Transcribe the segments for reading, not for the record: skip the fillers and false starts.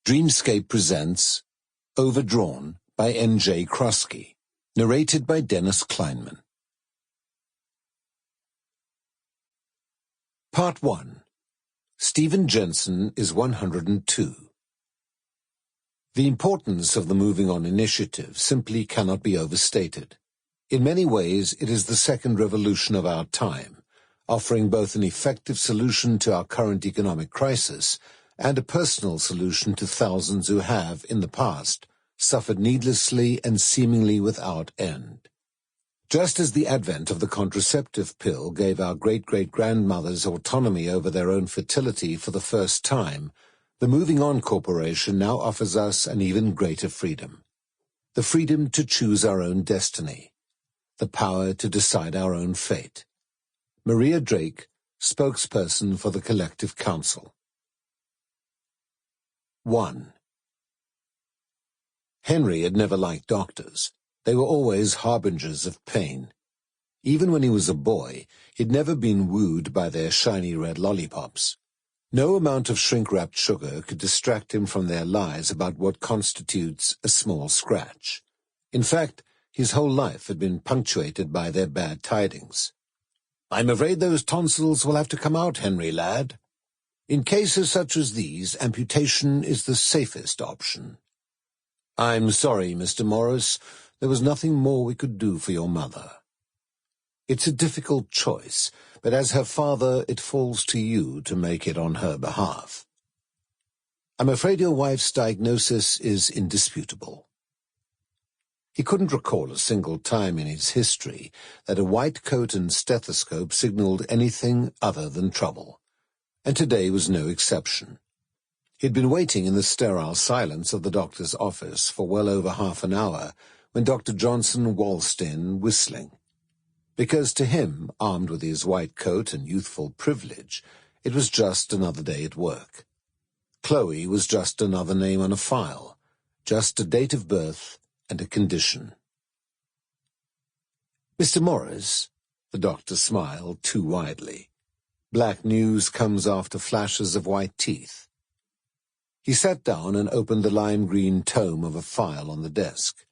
Dreamscape presents Overdrawn by N.J. Crosskey, narrated by Kleinman. Part 1. Stephen Jensen is 102. The importance of the Moving On initiative simply cannot be overstated. In many ways, it is the second revolution of our time, offering both an effective solution to our current economic crisis and a personal solution to thousands who have, in the past, suffered needlessly and seemingly without end. Just as the advent of the contraceptive pill gave our great-great-grandmothers autonomy over their own fertility for the first time, the Moving On Corporation now offers us an even greater freedom. The freedom to choose our own destiny. The power to decide our own fate. Maria Drake, spokesperson for the Collective Council. 1. Henry had never liked doctors. They were always harbingers of pain. Even when he was a boy, he'd never been wooed by their shiny red lollipops. No amount of shrink-wrapped sugar could distract him from their lies about what constitutes a small scratch. In fact, his whole life had been punctuated by their bad tidings. "I'm afraid those tonsils will have to come out, Henry, lad. In cases such as these, amputation is the safest option." "I'm sorry, Mr. Morris. There was nothing more we could do for your mother." It's a difficult choice, but as her father, it falls to you to make it on her behalf. "I'm afraid your wife's diagnosis is indisputable." He couldn't recall a single time in his history that a white coat and stethoscope signaled anything other than trouble. And today was no exception. He'd been waiting in the sterile silence of the doctor's office for well over half an hour when Dr. Johnson waltzed in, whistling. Because to him, armed with his white coat and youthful privilege, it was just another day at work. Chloe was just another name on a file, just a date of birth and a condition. "Mr. Morris," the doctor smiled too widely. Black news comes after flashes of white teeth. He sat down and opened the lime-green tome of a file on the desk.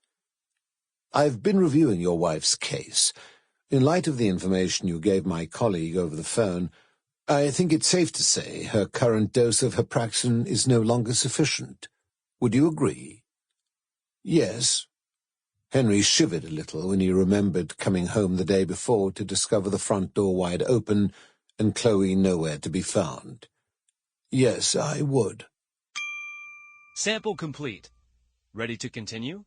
"I've been reviewing your wife's case. In light of the information you gave my colleague over the phone, I think it's safe to say her current dose of Herpraxin is no longer sufficient. Would you agree?" "Yes." Henry shivered a little when he remembered coming home the day before to discover the front door wide open and Chloe nowhere to be found. "Yes, I would." Sample complete. Ready to continue?